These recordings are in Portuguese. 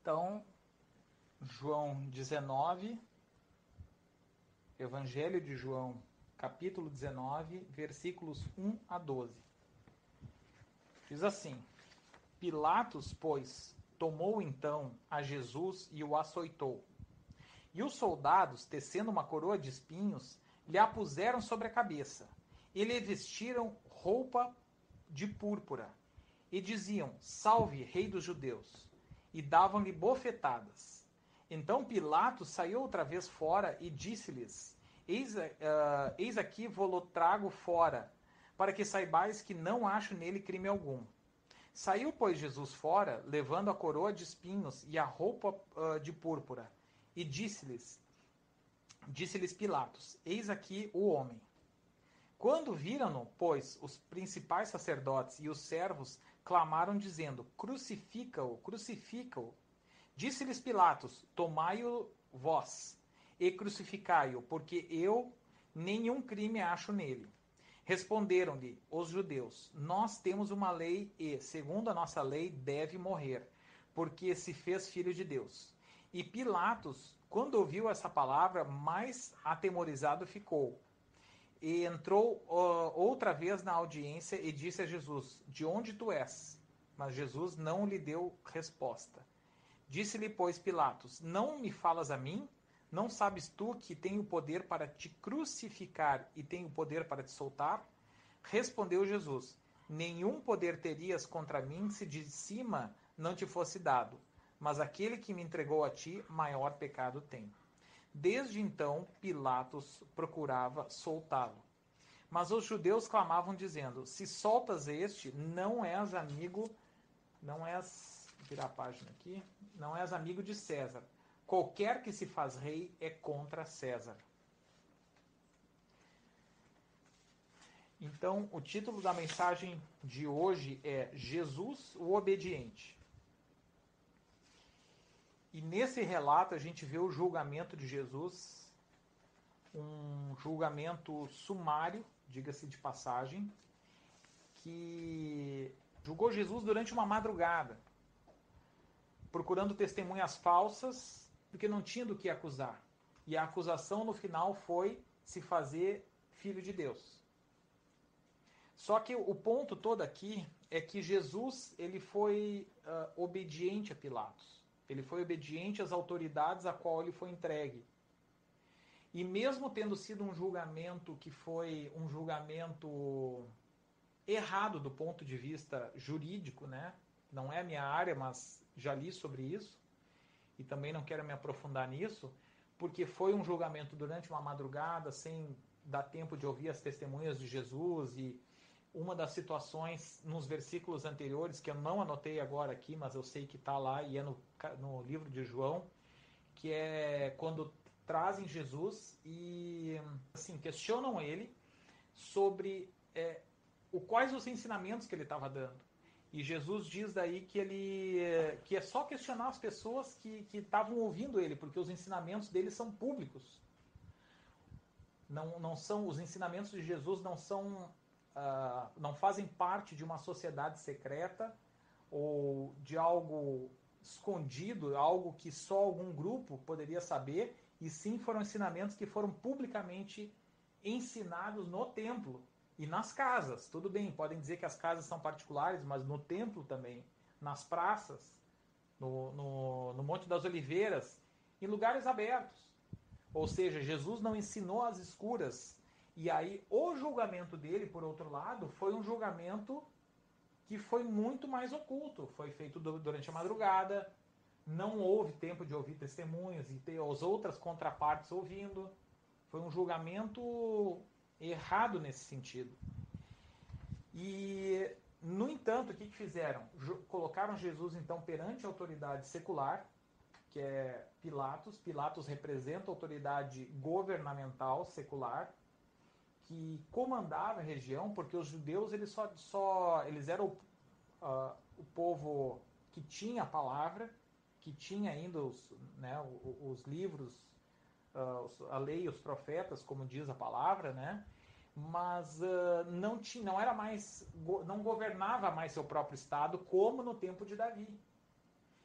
Então, João 19, Evangelho de João, capítulo 19, versículos 1 a 12. Diz assim: Pilatos, pois, tomou então a Jesus e o açoitou. E os soldados, tecendo uma coroa de espinhos, lhe a puseram sobre a cabeça. E lhe vestiram roupa de púrpura. E diziam: Salve, Rei dos Judeus! E davam-lhe bofetadas. Então Pilatos saiu outra vez fora e disse-lhes: Eis aqui vou-lo trago fora, para que saibais que não acho nele crime algum. Saiu, pois, Jesus fora, levando a coroa de espinhos e a roupa de púrpura, e disse-lhes Pilatos: Eis aqui o homem. Quando viram-no, pois, os principais sacerdotes e os servos clamaram, dizendo: Crucifica-o, crucifica-o. Disse-lhes Pilatos: Tomai-o vós e crucificai-o, porque eu nenhum crime acho nele. Responderam-lhe os judeus: Nós temos uma lei e, segundo a nossa lei, deve morrer, porque se fez filho de Deus. E Pilatos, quando ouviu essa palavra, mais atemorizado ficou. E entrou outra vez na audiência e disse a Jesus: De onde tu és? Mas Jesus não lhe deu resposta. Disse-lhe, pois, Pilatos: Não me falas a mim? Não sabes tu que tenho poder para te crucificar e tenho poder para te soltar? Respondeu Jesus: Nenhum poder terias contra mim se de cima não te fosse dado. Mas aquele que me entregou a ti, maior pecado tem. Desde então, Pilatos procurava soltá-lo. Mas os judeus clamavam, dizendo: Se soltas este, não és amigo, não és. Vou virar a página aqui. Não és amigo de César. Qualquer que se faz rei é contra César. Então, o título da mensagem de hoje é Jesus, o Obediente. E nesse relato a gente vê o julgamento de Jesus, um julgamento sumário, diga-se de passagem, que julgou Jesus durante uma madrugada, procurando testemunhas falsas, porque não tinha do que acusar. E a acusação no final foi se fazer filho de Deus. Só que o ponto todo aqui é que Jesus ele foi obediente a Pilatos. Ele foi obediente às autoridades a qual ele foi entregue. E mesmo tendo sido um julgamento que foi um julgamento errado do ponto de vista jurídico, né? Não é a minha área, mas já li sobre isso e também não quero me aprofundar nisso, porque foi um julgamento durante uma madrugada, sem dar tempo de ouvir as testemunhas de Jesus. E uma das situações nos versículos anteriores, que eu não anotei agora aqui, mas eu sei que está lá e é no livro de João, que é quando trazem Jesus e assim questionam ele sobre quais os ensinamentos que ele estava dando. E Jesus diz daí que é só questionar as pessoas que estavam ouvindo ele, porque os ensinamentos dele são públicos. Não são os ensinamentos de Jesus não fazem parte de uma sociedade secreta ou de algo escondido, algo que só algum grupo poderia saber, e sim foram ensinamentos que foram publicamente ensinados no templo e nas casas. Tudo bem, podem dizer que as casas são particulares, mas no templo também, nas praças, no Monte das Oliveiras, em lugares abertos. Ou seja, Jesus não ensinou às escuras. E aí o julgamento dele, por outro lado, foi um julgamento que foi muito mais oculto. Foi feito durante a madrugada, não houve tempo de ouvir testemunhas e ter as outras contrapartes ouvindo. Foi um julgamento errado nesse sentido. E, no entanto, o que fizeram? Colocaram Jesus, então, perante a autoridade secular, que é Pilatos. Pilatos representa a autoridade governamental secular, que comandava a região, porque os judeus eles eram o povo que tinha a palavra, que tinha ainda os livros, a lei, os profetas, como diz a palavra, né? Mas não era mais, não governava mais seu próprio estado como no tempo de Davi.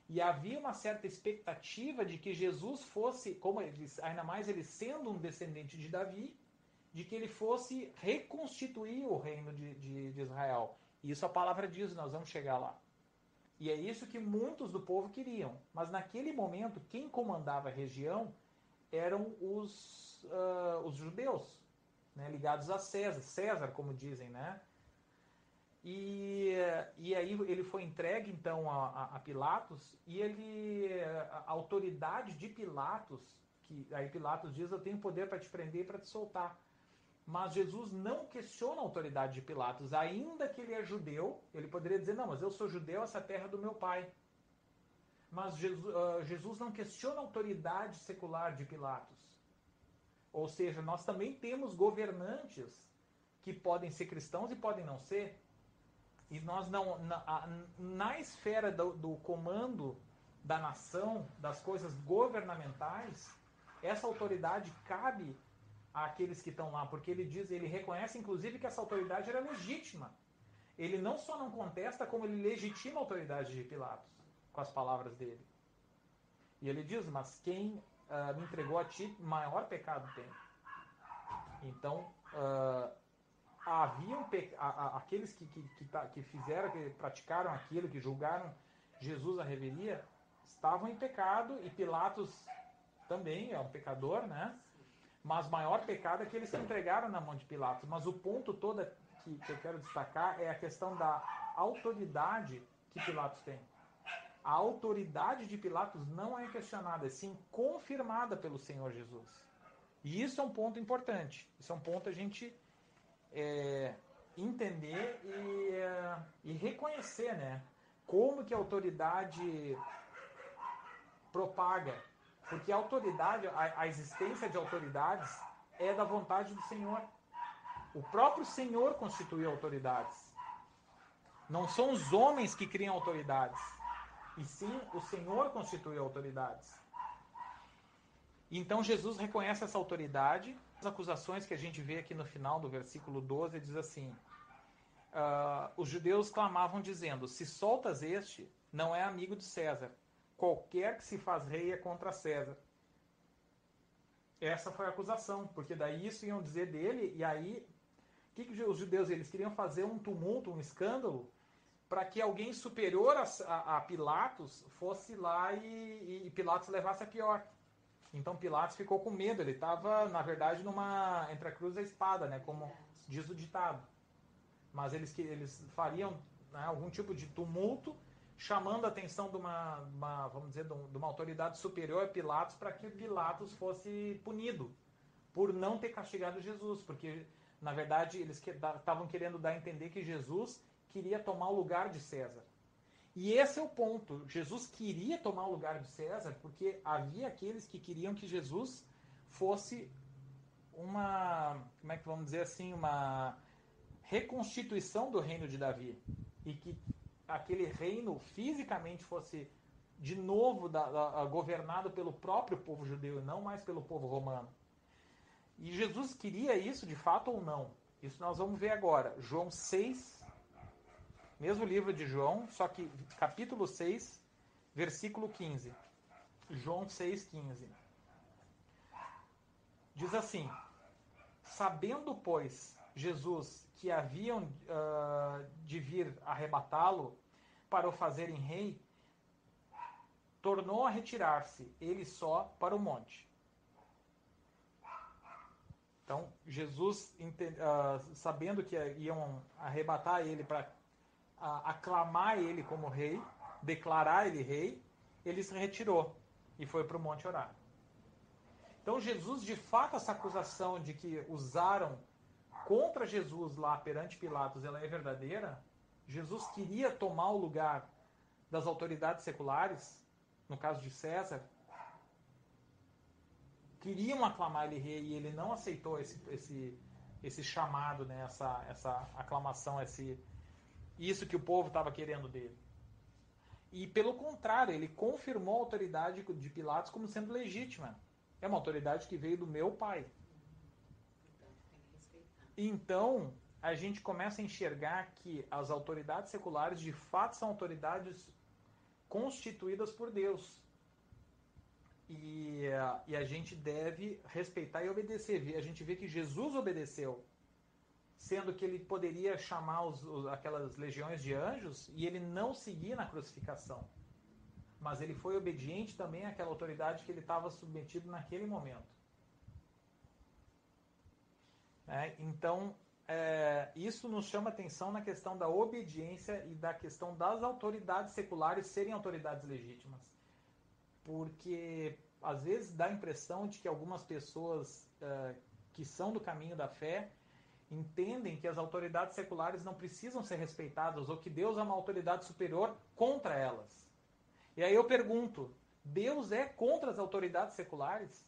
E havia uma certa expectativa de que Jesus fosse, como eles, ainda mais ele sendo um descendente de Davi, de que ele fosse reconstituir o reino de Israel. E isso a palavra diz, nós vamos chegar lá. E é isso que muitos do povo queriam. Mas naquele momento, quem comandava a região eram os judeus, né, ligados a César. César, como dizem, né? E aí ele foi entregue então a Pilatos, e a autoridade de Pilatos, que aí Pilatos diz: eu tenho poder para te prender e para te soltar. Mas Jesus não questiona a autoridade de Pilatos, ainda que ele é judeu. Ele poderia dizer: não, mas eu sou judeu, essa terra é do meu pai. Mas Jesus não questiona a autoridade secular de Pilatos. Ou seja, nós também temos governantes que podem ser cristãos e podem não ser. E nós não. Na esfera do comando da nação, das coisas governamentais, essa autoridade cabe àqueles que estão lá, porque ele reconhece inclusive que essa autoridade era legítima. Ele não só não contesta, como ele legitima a autoridade de Pilatos, com as palavras dele. E ele diz: mas quem me entregou a ti, maior pecado tem. Então, haviam aqueles que fizeram, que praticaram aquilo, que julgaram Jesus à revelia, estavam em pecado, e Pilatos também é um pecador, né? Mas maior pecado é aqueles que entregaram na mão de Pilatos. Mas o ponto todo que eu quero destacar é a questão da autoridade que Pilatos tem. A autoridade de Pilatos não é questionada, é sim confirmada pelo Senhor Jesus. E isso é um ponto importante. Isso é um ponto a gente entender e reconhecer, né? Como que a autoridade propaga. Porque a autoridade, a existência de autoridades é da vontade do Senhor. O próprio Senhor constituiu autoridades. Não são os homens que criam autoridades, e sim o Senhor constituiu autoridades. Então Jesus reconhece essa autoridade. As acusações que a gente vê aqui no final do versículo 12 diz assim: os judeus clamavam dizendo: se soltas este, não é amigo de César. Qualquer que se faz rei é contra César. Essa foi a acusação, porque daí isso iam dizer dele, e aí o que os judeus eles queriam fazer? Um tumulto, um escândalo, para que alguém superior a Pilatos fosse lá e Pilatos levasse a pior. Então Pilatos ficou com medo, ele estava, na verdade, entre a cruz e a espada, né, como diz o ditado. Mas eles fariam, né, algum tipo de tumulto, chamando a atenção vamos dizer, de uma autoridade superior a Pilatos, para que Pilatos fosse punido por não ter castigado Jesus, porque na verdade eles estavam querendo dar a entender que Jesus queria tomar o lugar de César. E esse é o ponto. Jesus queria tomar o lugar de César porque havia aqueles que queriam que Jesus fosse como é que vamos dizer assim, uma reconstituição do reino de Davi. E que aquele reino fisicamente fosse de novo governado pelo próprio povo judeu e não mais pelo povo romano. E Jesus queria isso de fato ou não? Isso nós vamos ver agora. João 6, mesmo livro de João, só que capítulo 6, versículo 15. João 6,15. Diz assim: sabendo, pois, Jesus que haviam de vir arrebatá-lo para o fazerem rei, tornou a retirar-se, ele só, para o monte. Então, Jesus, sabendo que iam arrebatar ele para aclamar ele como rei, declarar ele rei, ele se retirou e foi para o monte orar. Então, Jesus, de fato, essa acusação de que usaram contra Jesus lá perante Pilatos, ela é verdadeira. Jesus queria tomar o lugar das autoridades seculares, no caso de César, queriam aclamar ele rei e ele não aceitou esse chamado, né? essa aclamação, isso que o povo estava querendo dele. E pelo contrário, ele confirmou a autoridade de Pilatos como sendo legítima. É uma autoridade que veio do meu pai. Então, a gente começa a enxergar que as autoridades seculares de fato são autoridades constituídas por Deus. E a gente deve respeitar e obedecer. A gente vê que Jesus obedeceu, sendo que ele poderia chamar aquelas legiões de anjos e ele não seguia na crucificação. Mas ele foi obediente também àquela autoridade que ele estava submetido naquele momento. Então, isso nos chama atenção na questão da obediência e da questão das autoridades seculares serem autoridades legítimas. Porque, às vezes, dá a impressão de que algumas pessoas que são do caminho da fé entendem que as autoridades seculares não precisam ser respeitadas ou que Deus é uma autoridade superior contra elas. E aí eu pergunto, Deus é contra as autoridades seculares?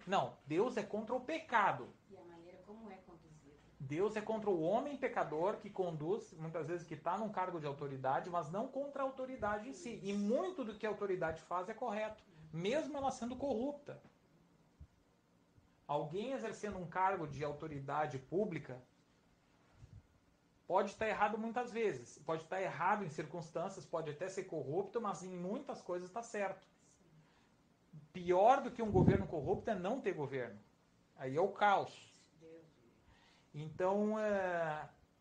Não, Deus é contra o pecado. E a maneira como é conduzido. Deus é contra o homem pecador que conduz, muitas vezes que está num cargo de autoridade, mas não contra a autoridade em si. E muito do que a autoridade faz é correto, mesmo ela sendo corrupta. Alguém exercendo um cargo de autoridade pública pode estar errado muitas vezes, pode estar errado em circunstâncias, pode até ser corrupto, mas em muitas coisas está certo. Pior do que um governo corrupto é não ter governo. Aí é o caos. Então,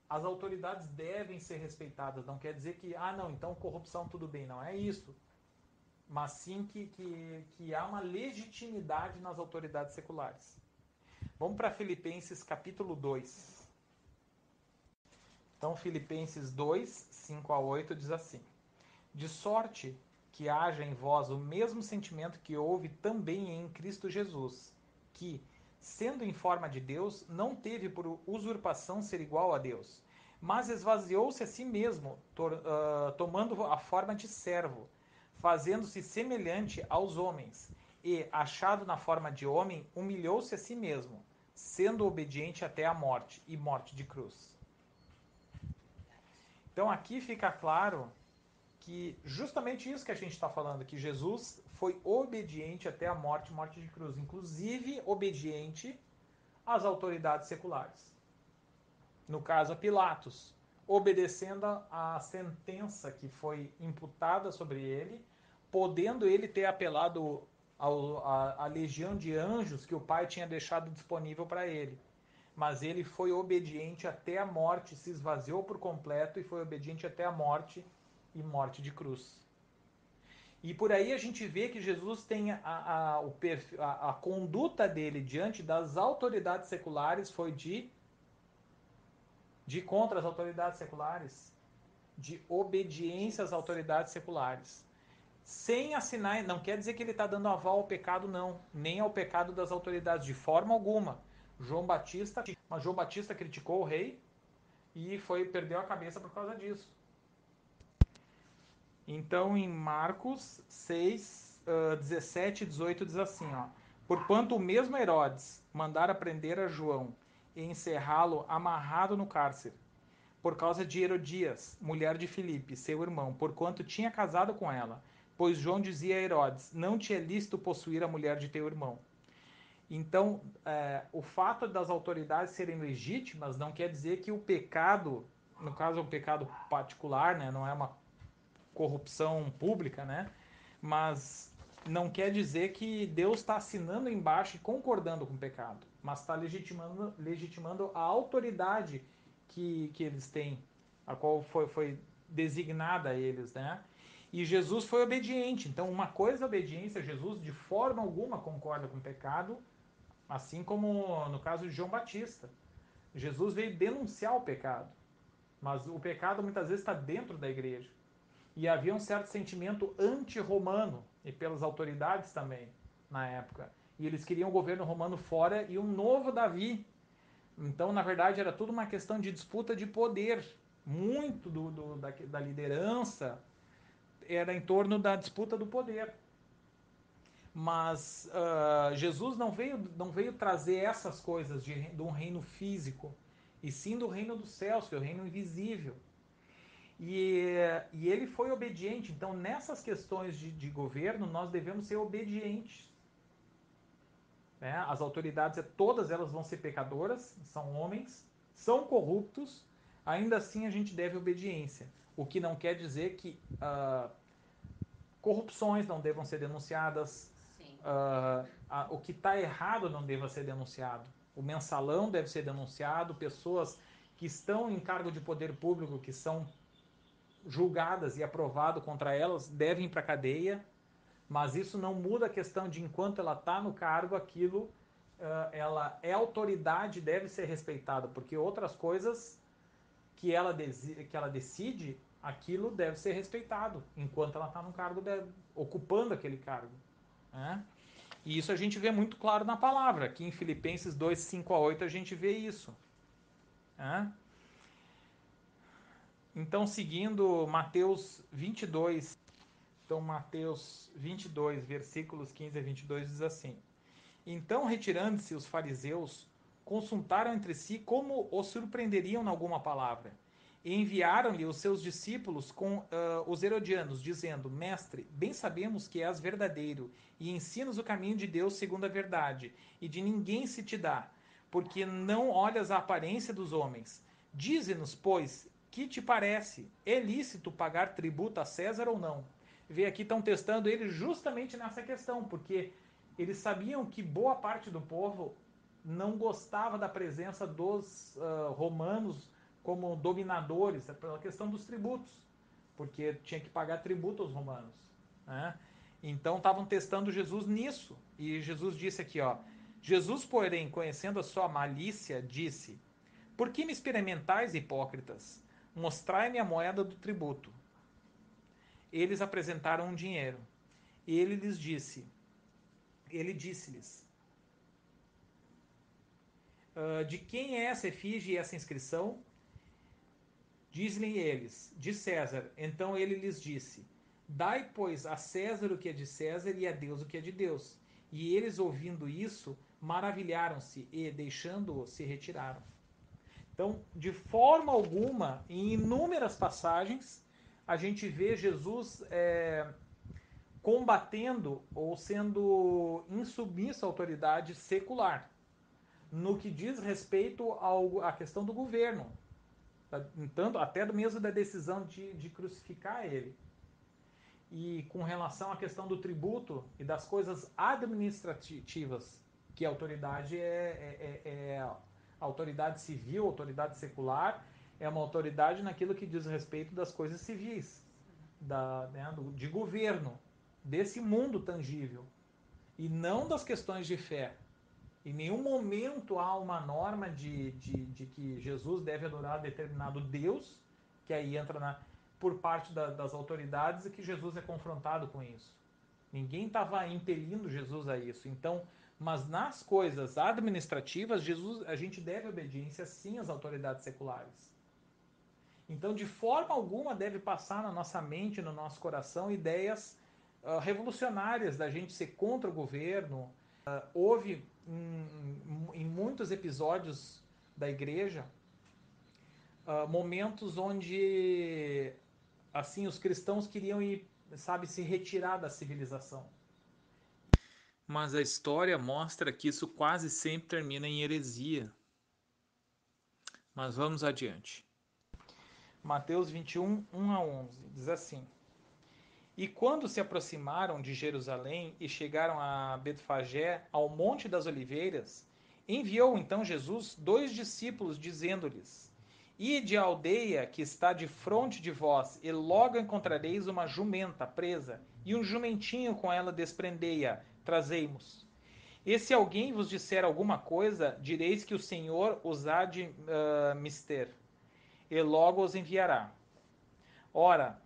as autoridades devem ser respeitadas. Não quer dizer que, não, então corrupção tudo bem. Não é isso. Mas sim que há uma legitimidade nas autoridades seculares. Vamos para Filipenses capítulo 2. Então, Filipenses 2, 5 a 8 diz assim: de sorte que haja em vós o mesmo sentimento que houve também em Cristo Jesus, que, sendo em forma de Deus, não teve por usurpação ser igual a Deus, mas esvaziou-se a si mesmo, tomando a forma de servo, fazendo-se semelhante aos homens, e, achado na forma de homem, humilhou-se a si mesmo, sendo obediente até a morte, e morte de cruz. Então aqui fica claro que justamente isso que a gente está falando, que Jesus foi obediente até a morte, morte de cruz, inclusive obediente às autoridades seculares. No caso a Pilatos, obedecendo a sentença que foi imputada sobre ele, podendo ele ter apelado à legião de anjos que o Pai tinha deixado disponível para ele. Mas ele foi obediente até a morte, se esvaziou por completo e foi obediente até a morte e morte de cruz. E por aí a gente vê que Jesus tem a conduta dele diante das autoridades seculares foi de contra as autoridades seculares, de obediência às autoridades seculares. Sem assinar, não quer dizer que ele está dando aval ao pecado, não, nem ao pecado das autoridades, de forma alguma. João Batista criticou o rei e perdeu a cabeça por causa disso. Então, em Marcos 6, 17 e 18 diz assim, porquanto o mesmo Herodes mandara prender a João e encerrá-lo amarrado no cárcere, por causa de Herodias, mulher de Filipe, seu irmão, porquanto tinha casado com ela, pois João dizia a Herodes, não te é lícito possuir a mulher de teu irmão. Então, o fato das autoridades serem legítimas não quer dizer que o pecado, no caso é um pecado particular, né, não é uma corrupção pública, né, mas não quer dizer que Deus está assinando embaixo e concordando com o pecado, mas está legitimando a autoridade que eles têm, a qual foi designada a eles, né? E Jesus foi obediente. Então, uma coisa é obediência, Jesus de forma alguma concorda com o pecado, assim como no caso de João Batista. Jesus veio denunciar o pecado, mas o pecado muitas vezes está dentro da igreja. E havia um certo sentimento anti-romano, e pelas autoridades também, na época. E eles queriam o governo romano fora e um novo Davi. Então, na verdade, era tudo uma questão de disputa de poder. Muito da liderança era em torno da disputa do poder. Mas Jesus não veio trazer essas coisas de um reino físico, e sim do reino dos céus, que é o reino invisível. E ele foi obediente. Então, nessas questões de governo, nós devemos ser obedientes. Né? As autoridades, todas elas vão ser pecadoras, são homens, são corruptos, ainda assim a gente deve obediência. O que não quer dizer que corrupções não devam ser denunciadas, Sim. o que está errado não deva ser denunciado. O mensalão deve ser denunciado, pessoas que estão em cargo de poder público, que são julgadas e aprovado contra elas, devem ir para a cadeia, mas isso não muda a questão de enquanto ela está no cargo, aquilo, ela é autoridade, deve ser respeitada, porque outras coisas que ela decide, aquilo deve ser respeitado enquanto ela está no cargo, ocupando aquele cargo, né? E isso a gente vê muito claro na palavra. Aqui em Filipenses 2, 5-8 a gente vê isso, né? Então, seguindo Mateus 22, então Mateus 22, versículos 15-22 diz assim: Então, retirando-se os fariseus, consultaram entre si como o surpreenderiam em alguma palavra. E enviaram-lhe os seus discípulos com os herodianos, dizendo: Mestre, bem sabemos que és verdadeiro e ensinas o caminho de Deus segundo a verdade, e de ninguém se te dá, porque não olhas a aparência dos homens. Dize-nos, pois, que te parece? É lícito pagar tributo a César ou não? Vê aqui, estão testando ele justamente nessa questão, porque eles sabiam que boa parte do povo não gostava da presença dos romanos como dominadores, pela questão dos tributos, porque tinha que pagar tributo aos romanos, né? Então estavam testando Jesus nisso. E Jesus disse aqui, ó, Jesus, porém, conhecendo a sua malícia, disse: Por que me experimentais, hipócritas? Mostrai-me a moeda do tributo. Eles apresentaram um dinheiro. E ele disse-lhes: De quem é essa efígie e essa inscrição? Dizem eles: De César. Então ele lhes disse: Dai, pois, a César o que é de César e a Deus o que é de Deus. E eles, ouvindo isso, maravilharam-se e, deixando-o, se retiraram. Então, de forma alguma, em inúmeras passagens, a gente vê Jesus combatendo ou sendo insubmisso à autoridade secular, no que diz respeito à questão do governo, tanto até mesmo da decisão de crucificar ele. E com relação à questão do tributo e das coisas administrativas, que a autoridade é a autoridade civil, a autoridade secular, é uma autoridade naquilo que diz respeito das coisas civis, de governo, desse mundo tangível, e não das questões de fé. Em nenhum momento há uma norma de que Jesus deve adorar determinado Deus, que aí entra por parte das autoridades, e que Jesus é confrontado com isso. Ninguém estava impelindo Jesus a isso. Então, mas nas coisas administrativas, a gente deve obediência sim às autoridades seculares. Então, de forma alguma deve passar na nossa mente, no nosso coração, ideias revolucionárias da gente ser contra o governo. Houve em muitos episódios da igreja momentos onde assim os cristãos queriam ir, sabe, se retirar da civilização. Mas a história mostra que isso quase sempre termina em heresia. Mas vamos adiante. Mateus 21, 1-11, diz assim: E quando se aproximaram de Jerusalém e chegaram a Betfagé, ao Monte das Oliveiras, enviou então Jesus 2 discípulos, dizendo-lhes: Ide à aldeia que está defronte de vós, e logo encontrareis uma jumenta presa, e um jumentinho com ela desprendei-a, trazei-mos. E se alguém vos disser alguma coisa, direis que o Senhor os há de mister, e logo os enviará. Ora,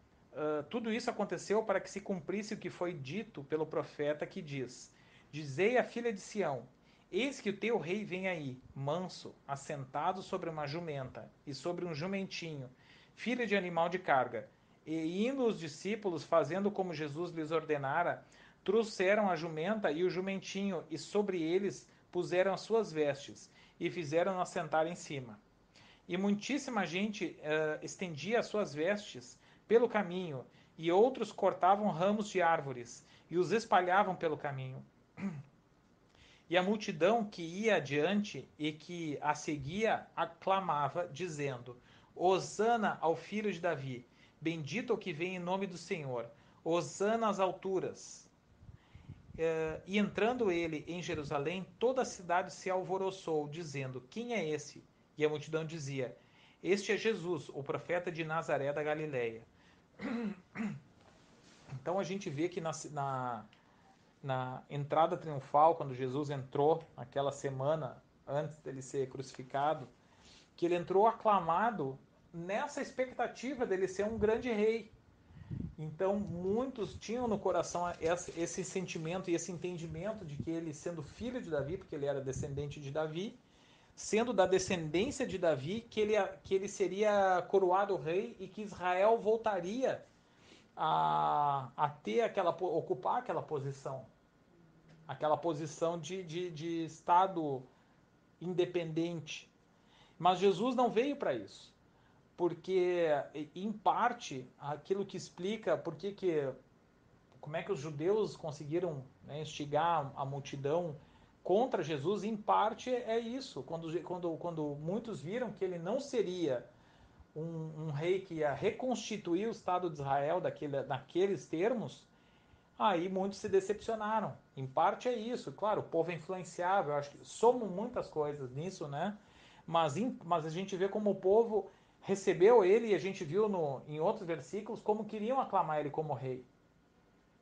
tudo isso aconteceu para que se cumprisse o que foi dito pelo profeta, que diz: Dizei à filha de Sião: Eis que o teu rei vem aí, manso, assentado sobre uma jumenta e sobre um jumentinho, filho de animal de carga. E indo os discípulos, fazendo como Jesus lhes ordenara, trouxeram a jumenta e o jumentinho, e sobre eles puseram as suas vestes, e fizeram-no assentar em cima. E muitíssima gente estendia as suas vestes pelo caminho, e outros cortavam ramos de árvores e os espalhavam pelo caminho. E a multidão que ia adiante e que a seguia aclamava, dizendo: Hosana ao filho de Davi, bendito o que vem em nome do Senhor. Hosana às alturas. E entrando ele em Jerusalém, toda a cidade se alvoroçou, dizendo: Quem é esse? E a multidão dizia: Este é Jesus, o profeta de Nazaré da Galileia. Então a gente vê que na entrada triunfal, quando Jesus entrou, aquela semana antes dele ser crucificado, que ele entrou aclamado nessa expectativa dele ser um grande rei. Então, muitos tinham no coração esse sentimento e esse entendimento de que ele, sendo filho de Davi, porque ele era descendente de Davi, sendo da descendência de Davi, que ele seria coroado rei e que Israel voltaria a ter ocupar aquela posição de Estado independente. Mas Jesus não veio para isso, porque, em parte, aquilo que explica como é que os judeus conseguiram, né, instigar a multidão contra Jesus, em parte é isso. Quando muitos viram que ele não seria um rei que ia reconstituir o Estado de Israel naqueles termos, aí muitos se decepcionaram. Em parte é isso. Claro, o povo é influenciável, eu acho que somos muitas coisas nisso, né? Mas a gente vê como o povo recebeu ele, e a gente viu em outros versículos como queriam aclamar ele como rei.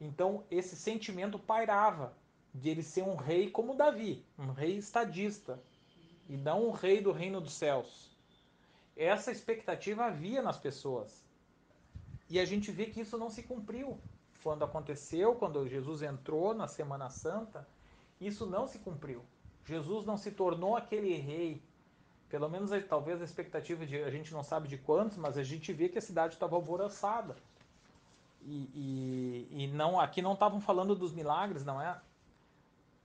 Então esse sentimento pairava de ele ser um rei como Davi, um rei estadista, e não um rei do reino dos céus. Essa expectativa havia nas pessoas. E a gente vê que isso não se cumpriu. Quando aconteceu, quando Jesus entrou na Semana Santa, isso não se cumpriu. Jesus não se tornou aquele rei. Pelo menos talvez a expectativa a gente não sabe de quantos, mas a gente vê que a cidade estava alvoroçada. E não, aqui não estavam falando dos milagres, não é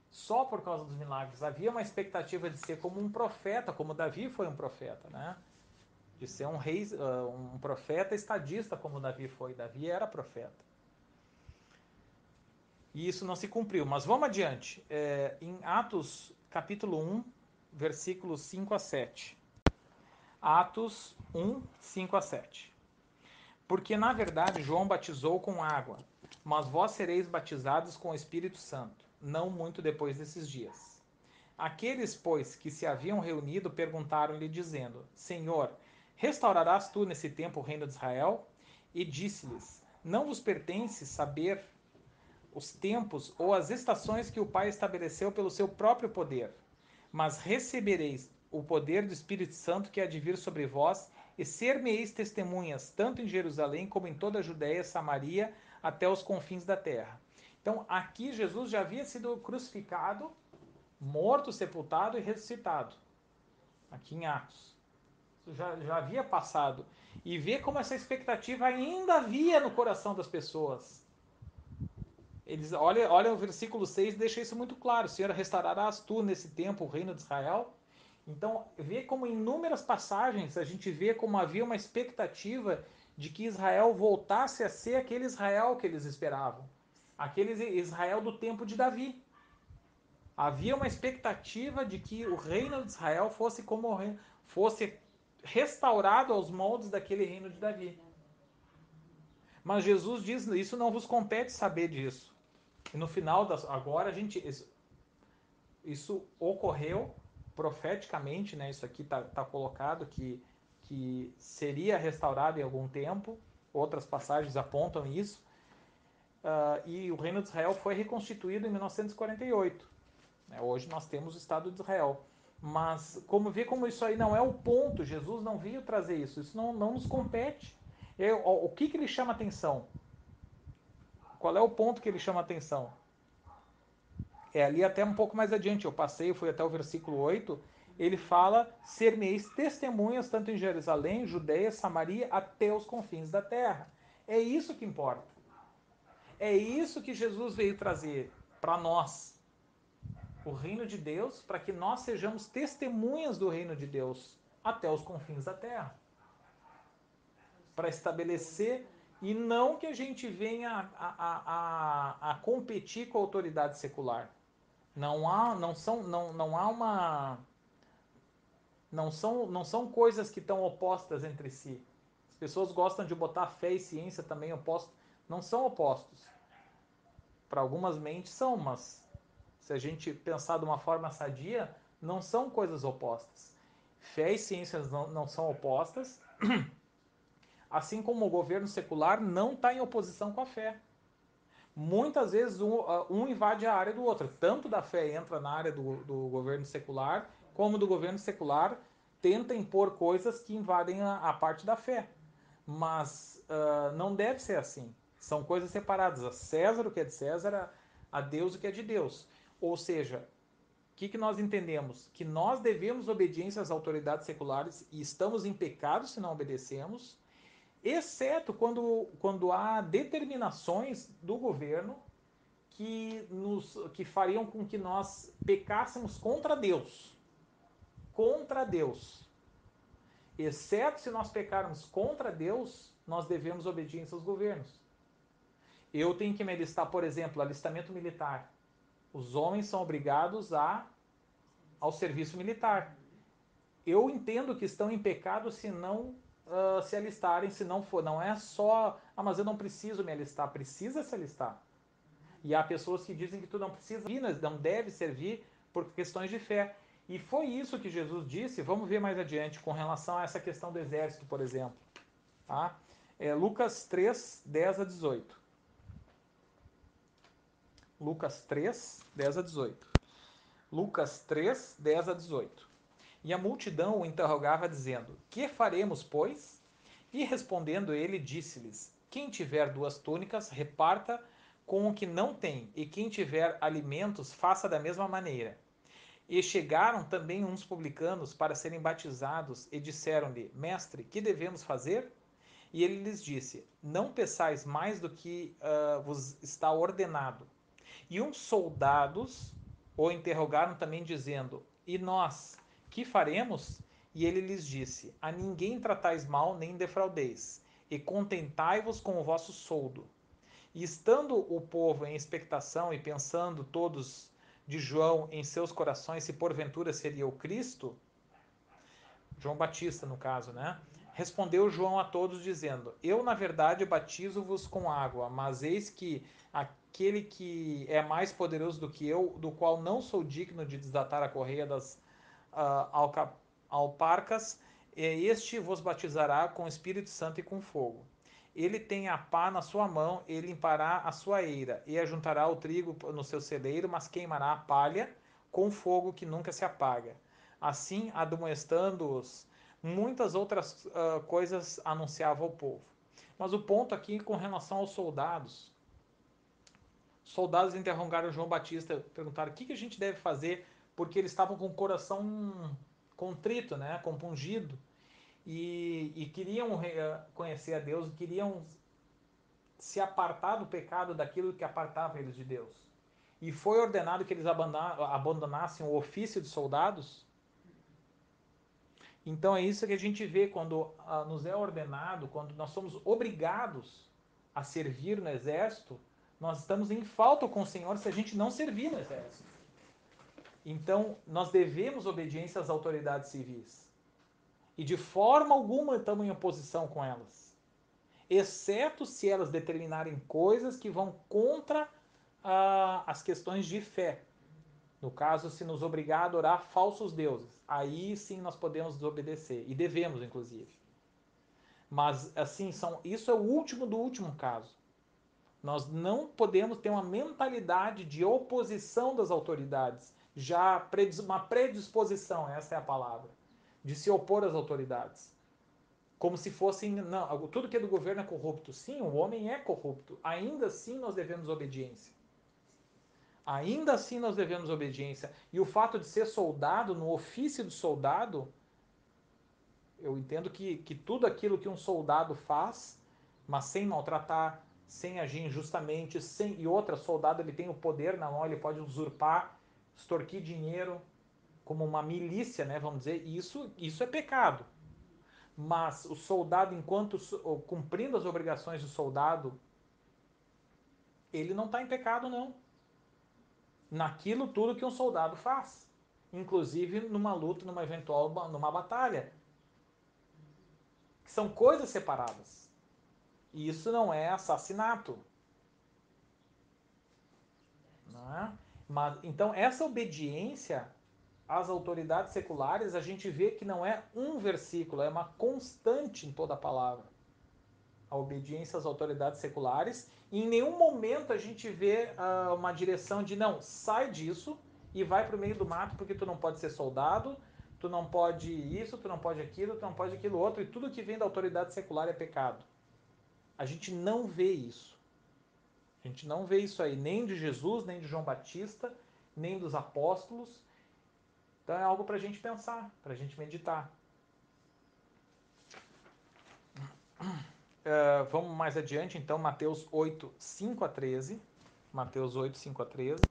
só por causa dos milagres. Havia uma expectativa de ser como um profeta, como Davi foi um profeta, né? De ser um rei, um profeta estadista, como Davi foi. Davi era profeta. E isso não se cumpriu. Mas vamos adiante. Em Atos, capítulo 1, versículos 5 a 7. Atos 1, 5 a 7. Porque, na verdade, João batizou com água, mas vós sereis batizados com o Espírito Santo, não muito depois desses dias. Aqueles, pois, que se haviam reunido, perguntaram-lhe, dizendo: Senhor, restaurarás tu nesse tempo o reino de Israel? E disse-lhes: Não vos pertence saber os tempos ou as estações que o Pai estabeleceu pelo seu próprio poder, mas recebereis o poder do Espírito Santo que há de vir sobre vós, e ser-me-eis testemunhas, tanto em Jerusalém como em toda a Judéia, Samaria, até os confins da terra. Então, aqui Jesus já havia sido crucificado, morto, sepultado e ressuscitado. Aqui em Atos. Isso já havia passado. E ver como essa expectativa ainda havia no coração das pessoas. Olha o versículo 6, deixa isso muito claro. Senhor, restaurarás tu nesse tempo o reino de Israel? Então, vê como em inúmeras passagens a gente vê como havia uma expectativa de que Israel voltasse a ser aquele Israel que eles esperavam. Aquele Israel do tempo de Davi. Havia uma expectativa de que o reino de Israel fosse restaurado aos moldes daquele reino de Davi. Mas Jesus diz: isso não vos compete saber disso. E no final agora a gente isso ocorreu profeticamente, né? Isso aqui tá colocado que seria restaurado em algum tempo. Outras passagens apontam isso. E o reino de Israel foi reconstituído em 1948. Hoje nós temos o Estado de Israel. Mas vê como isso aí não é o ponto. Jesus não veio trazer isso. Isso não nos compete. O que ele chama atenção? Qual é o ponto que ele chama atenção? Ali até um pouco mais adiante. Eu fui até o versículo 8. Ele fala: ser-me-eis testemunhas tanto em Jerusalém, Judeia, Samaria, até os confins da terra. É isso que importa. É isso que Jesus veio trazer para nós. O reino de Deus, para que nós sejamos testemunhas do reino de Deus até os confins da terra. Para estabelecer, e não que a gente venha a competir com a autoridade secular. Não são coisas que estão opostas entre si. As pessoas gostam de botar fé e ciência também opostos. não são opostos. Para algumas mentes são, mas se a gente pensar de uma forma sadia, não são coisas opostas. Fé e ciências não são opostas, assim como o governo secular não está em oposição com a fé. Muitas vezes um invade a área do outro. Tanto da fé entra na área do governo secular, como do governo secular tenta impor coisas que invadem a parte da fé. Mas não deve ser assim. São coisas separadas. A César o que é de César, a Deus o que é de Deus. Ou seja, o que nós entendemos? Que nós devemos obediência às autoridades seculares e estamos em pecado se não obedecemos, exceto quando há determinações do governo que fariam com que nós pecássemos contra Deus. Contra Deus. Exceto se nós pecarmos contra Deus, nós devemos obediência aos governos. Eu tenho que me alistar, por exemplo, alistamento militar. Os homens são obrigados ao serviço militar. Eu entendo que estão em pecado se não se alistarem, se não for. Não é só, mas eu não preciso me alistar. Precisa se alistar. E há pessoas que dizem que tu não precisa vir, não deve servir por questões de fé. E foi isso que Jesus disse, vamos ver mais adiante, com relação a essa questão do exército, por exemplo. Tá? Lucas 3, 10 a 18. Lucas 3, 10 a 18. Lucas 3, 10 a 18. E a multidão o interrogava, dizendo: Que faremos, pois? E respondendo ele, disse-lhes: Quem tiver 2 túnicas, reparta com o que não tem, e quem tiver alimentos, faça da mesma maneira. E chegaram também uns publicanos para serem batizados, e disseram-lhe: Mestre, que devemos fazer? E ele lhes disse: Não peçais mais do que vos está ordenado. E uns soldados o interrogaram também, dizendo: E nós, que faremos? E ele lhes disse: A ninguém tratais mal, nem defraudeis, e contentai-vos com o vosso soldo. E estando o povo em expectação e pensando todos de João em seus corações se porventura seria o Cristo, João Batista no caso, né? Respondeu João a todos dizendo: Eu na verdade batizo-vos com água, mas eis que aquele que é mais poderoso do que eu, do qual não sou digno de desatar a correia das alparcas, este vos batizará com o Espírito Santo e com fogo. Ele tem a pá na sua mão, ele limpará a sua eira, e ajuntará o trigo no seu celeiro, mas queimará a palha com fogo que nunca se apaga. Assim, admoestando-os, muitas outras coisas anunciava ao povo. Mas o ponto aqui com relação aos soldados. Os soldados interrogaram João Batista, perguntaram o que a gente deve fazer, porque eles estavam com o coração contrito, né, compungido, e queriam conhecer a Deus, queriam se apartar do pecado, daquilo que apartava eles de Deus. E foi ordenado que eles abandonassem o ofício de soldados. Então é isso que a gente vê quando nos é ordenado, quando nós somos obrigados a servir no exército, nós estamos em falta com o Senhor se a gente não servir no exército. Então nós devemos obediência às autoridades civis. E de forma alguma estamos em oposição com elas. Exceto se elas determinarem coisas que vão contra as questões de fé. No caso, se nos obrigar a adorar falsos deuses, aí sim nós podemos desobedecer, e devemos, inclusive. Mas, assim, isso é o último do último caso. Nós não podemos ter uma mentalidade de oposição das autoridades, já uma predisposição, essa é a palavra, de se opor às autoridades. Como se fossem, não, tudo que é do governo é corrupto. Sim, o homem é corrupto. Ainda assim nós devemos obediência. Ainda assim nós devemos obediência. E o fato de ser soldado, no ofício do soldado, eu entendo que tudo aquilo que um soldado faz, mas sem maltratar, sem agir injustamente, e outra, soldado ele tem o poder na mão, ele pode usurpar, extorquir dinheiro, como uma milícia, né, vamos dizer, e isso é pecado. Mas o soldado, enquanto cumprindo as obrigações do soldado, ele não está em pecado, não. Naquilo tudo que um soldado faz. Inclusive numa luta, numa batalha. Que são coisas separadas. Isso não é assassinato. Não é? Mas, então, essa obediência às autoridades seculares, a gente vê que não é um versículo, é uma constante em toda a palavra. A obediência às autoridades seculares. E em nenhum momento a gente vê uma direção de não, sai disso e vai para o meio do mato porque tu não pode ser soldado, tu não pode isso, tu não pode aquilo, tu não pode aquilo outro, e tudo que vem da autoridade secular é pecado. A gente não vê isso. A gente não vê isso aí, nem de Jesus, nem de João Batista, nem dos apóstolos. Então é algo para a gente pensar, para a gente meditar. Vamos mais adiante, então, Mateus 8, 5 a 13. Mateus 8, 5 a 13.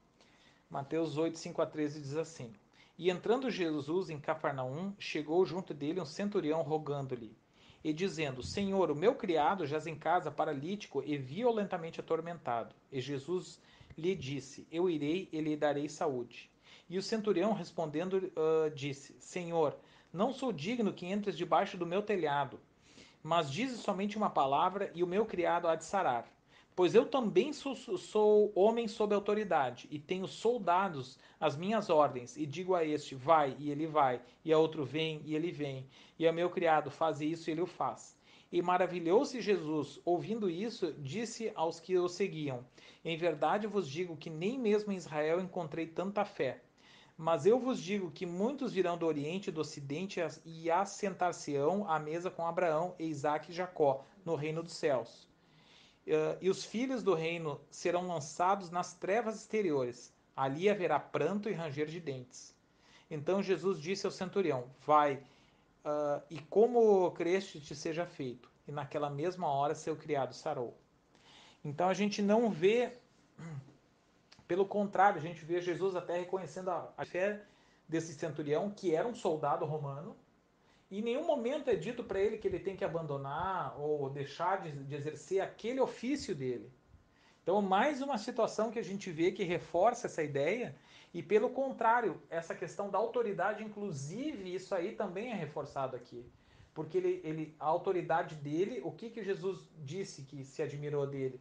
Mateus 8, 5 a 13 diz assim: E entrando Jesus em Cafarnaum, chegou junto dele um centurião rogando-lhe, e dizendo: Senhor, o meu criado jaz em casa paralítico e violentamente atormentado. E Jesus lhe disse: Eu irei e lhe darei saúde. E o centurião respondendo disse: Senhor, não sou digno que entres debaixo do meu telhado, mas dize somente uma palavra e o meu criado há de sarar. Pois eu também sou homem sob autoridade, e tenho soldados às minhas ordens, e digo a este, vai, e ele vai, e a outro, vem, e ele vem, e a meu criado, faz isso, e ele o faz. E maravilhou-se Jesus, ouvindo isso, disse aos que o seguiam, em verdade vos digo que nem mesmo em Israel encontrei tanta fé. Mas eu vos digo que muitos virão do Oriente e do Ocidente e assentar-se-ão à mesa com Abraão, Isaque e Jacó, no reino dos céus. E os filhos do reino serão lançados nas trevas exteriores. Ali haverá pranto e ranger de dentes. Então Jesus disse ao centurião: Vai, e como creste te seja feito. E naquela mesma hora seu criado sarou. Então a gente não vê, pelo contrário, a gente vê Jesus até reconhecendo a fé desse centurião, que era um soldado romano, e em nenhum momento é dito para ele que ele tem que abandonar ou deixar de exercer aquele ofício dele. Então, mais uma situação que a gente vê que reforça essa ideia, e pelo contrário, essa questão da autoridade, inclusive, isso aí também é reforçado aqui. Porque a autoridade dele, o que Jesus disse que se admirou dele?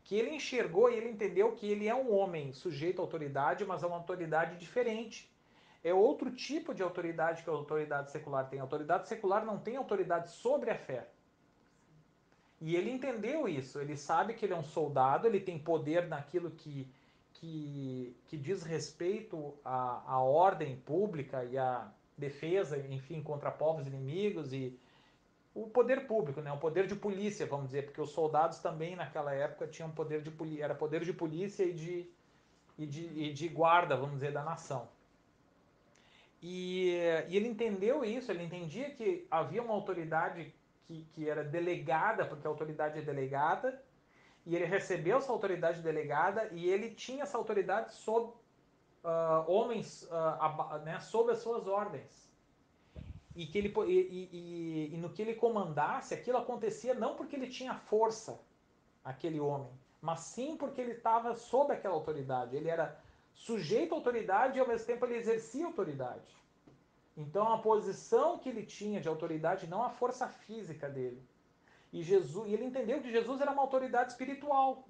Que ele enxergou e ele entendeu que ele é um homem sujeito à autoridade, mas é uma autoridade diferente. É outro tipo de autoridade que a autoridade secular tem. A autoridade secular não tem autoridade sobre a fé. E ele entendeu isso, ele sabe que ele é um soldado, ele tem poder naquilo que diz respeito à ordem pública e à defesa, enfim, contra povos inimigos e o poder público, né? O poder de polícia, vamos dizer, porque os soldados também naquela época tinham poder de polícia, era poder de polícia e de guarda, vamos dizer, da nação. E ele entendeu isso, ele entendia que havia uma autoridade que era delegada, porque a autoridade é delegada, e ele recebeu essa autoridade delegada e ele tinha essa autoridade sobre homens, né, sob as suas ordens. E, que ele, e no que ele comandasse, aquilo acontecia não porque ele tinha força, aquele homem, mas sim porque ele estava sob aquela autoridade. Ele era sujeito à autoridade e ao mesmo tempo ele exercia autoridade. Então a posição que ele tinha de autoridade, não a força física dele. E ele entendeu que Jesus era uma autoridade espiritual.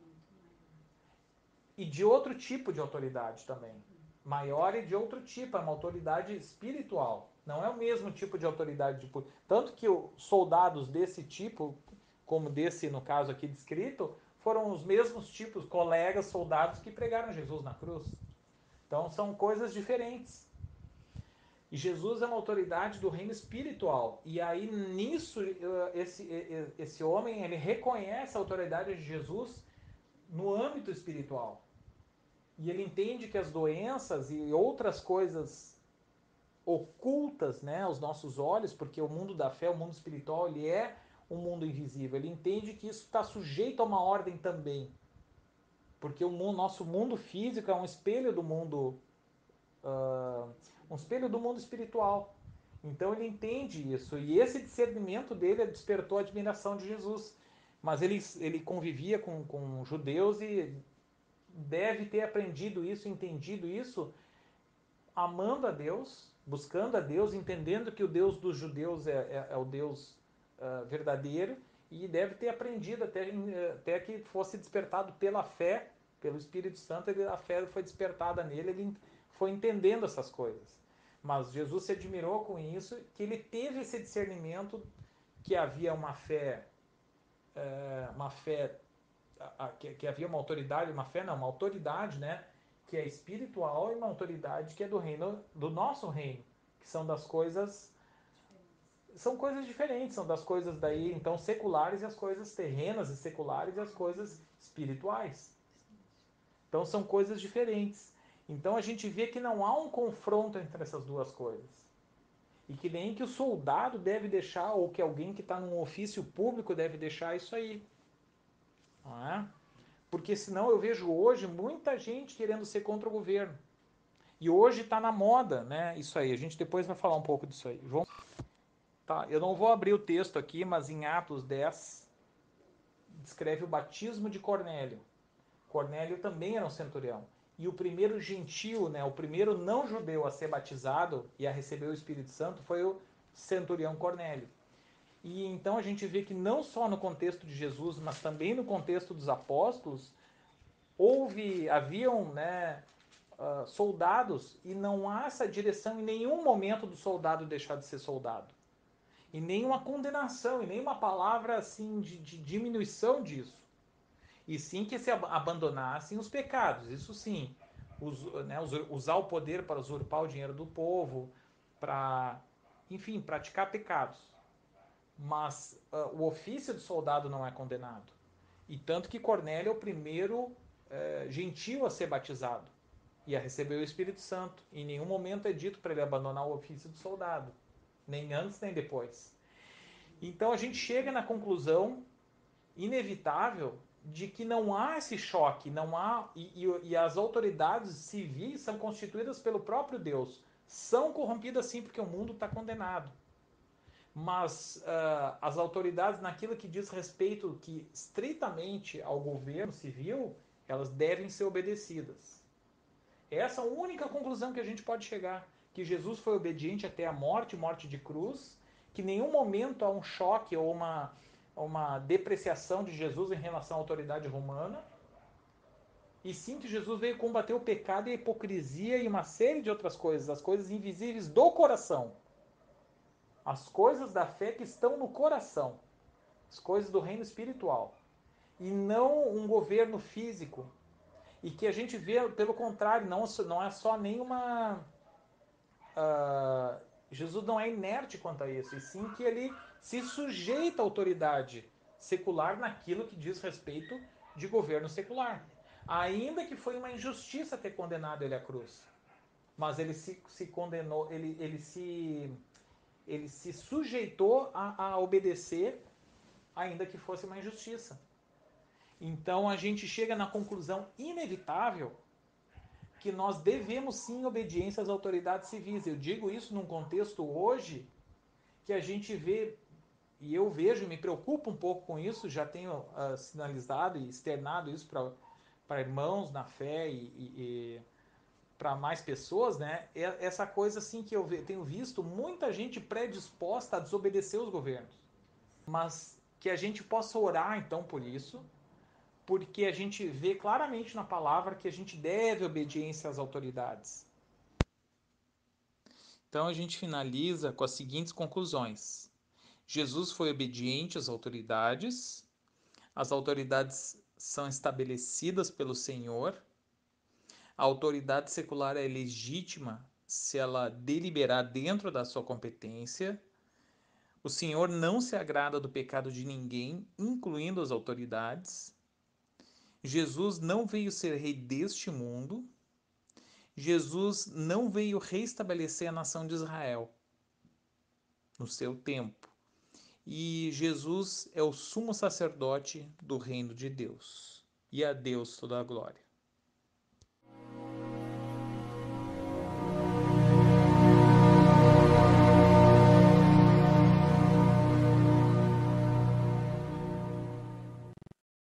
E de outro tipo de autoridade também. Maior e de outro tipo, é uma autoridade espiritual. Não é o mesmo tipo de autoridade de polícia. Tanto que os soldados desse tipo, como desse no caso aqui descrito, foram os mesmos tipos, colegas soldados que pregaram Jesus na cruz. Então são coisas diferentes. E Jesus é uma autoridade do reino espiritual. E aí nisso esse homem ele reconhece a autoridade de Jesus no âmbito espiritual. E ele entende que as doenças e outras coisas ocultas, né, aos nossos olhos, porque o mundo da fé, o mundo espiritual, ele é um mundo invisível. Ele entende que isso está sujeito a uma ordem também. Porque nosso mundo físico é um espelho do mundo, um espelho do mundo espiritual. Então ele entende isso. E esse discernimento dele despertou a admiração de Jesus. Mas ele convivia com judeus e deve ter aprendido isso, entendido isso, amando a Deus, buscando a Deus, entendendo que o Deus dos judeus é o Deus verdadeiro e deve ter aprendido até que fosse despertado pela fé, pelo Espírito Santo, a fé foi despertada nele, ele foi entendendo essas coisas. Mas Jesus se admirou com isso, que ele teve esse discernimento que havia uma fé que havia uma autoridade, uma fé não, uma autoridade, né, que é espiritual e uma autoridade que é do reino, do nosso reino, que são coisas diferentes, são das coisas daí, então, seculares e as coisas terrenas e seculares e as coisas espirituais. Então, são coisas diferentes. Então, a gente vê que não há um confronto entre essas duas coisas. E que nem que o soldado deve deixar, ou que alguém que está num ofício público deve deixar isso aí. Não é? Porque senão eu vejo hoje muita gente querendo ser contra o governo. E hoje está na moda, né? Isso aí. A gente depois vai falar um pouco disso aí. Tá, eu não vou abrir o texto aqui, mas em Atos 10 descreve o batismo de Cornélio. Cornélio também era um centurião. E o primeiro gentio, né, o primeiro não judeu a ser batizado e a receber o Espírito Santo foi o centurião Cornélio. E então a gente vê que não só no contexto de Jesus, mas também no contexto dos apóstolos, haviam, né, soldados, e não há essa direção em nenhum momento do soldado deixar de ser soldado. E nenhuma condenação, e nenhuma palavra assim de diminuição disso. E sim que se abandonassem os pecados, isso sim. Usar o poder para usurpar o dinheiro do povo, para, enfim, praticar pecados. Mas o ofício do soldado não é condenado. E tanto que Cornélio é o primeiro gentil a ser batizado e a receber o Espírito Santo. Em nenhum momento é dito para ele abandonar o ofício do soldado, nem antes nem depois. Então a gente chega na conclusão inevitável de que não há esse choque, não há e as autoridades civis são constituídas pelo próprio Deus, são corrompidas sim porque o mundo está condenado. Mas as autoridades naquilo que diz respeito que estritamente ao governo civil, elas devem ser obedecidas. Essa é a única conclusão que a gente pode chegar, que Jesus foi obediente até a morte, morte de cruz, que em nenhum momento há um choque ou uma depreciação de Jesus em relação à autoridade romana, e sim que Jesus veio combater o pecado e a hipocrisia e uma série de outras coisas, as coisas invisíveis do coração, as coisas da fé que estão no coração, as coisas do reino espiritual, e não um governo físico, e que a gente vê, pelo contrário, não é só nenhuma Jesus não é inerte quanto a isso, e sim que ele se sujeita à autoridade secular naquilo que diz respeito de governo secular. Ainda que foi uma injustiça ter condenado ele à cruz. Mas ele se condenou, ele se sujeitou a obedecer, ainda que fosse uma injustiça. Então a gente chega na conclusão inevitável que nós devemos sim obediência às autoridades civis. Eu digo isso num contexto hoje que a gente vê, e eu vejo, me preocupo um pouco com isso, já tenho sinalizado e externado isso para irmãos na fé e para mais pessoas, né? Essa coisa assim que eu tenho visto muita gente predisposta a desobedecer os governos. Mas que a gente possa orar então por isso, porque a gente vê claramente na palavra que a gente deve obediência às autoridades. Então a gente finaliza com as seguintes conclusões. Jesus foi obediente às autoridades, as autoridades são estabelecidas pelo Senhor, a autoridade secular é legítima se ela deliberar dentro da sua competência, o Senhor não se agrada do pecado de ninguém, incluindo as autoridades, Jesus não veio ser rei deste mundo, Jesus não veio restabelecer a nação de Israel no seu tempo. E Jesus é o sumo sacerdote do reino de Deus. E a Deus toda a glória.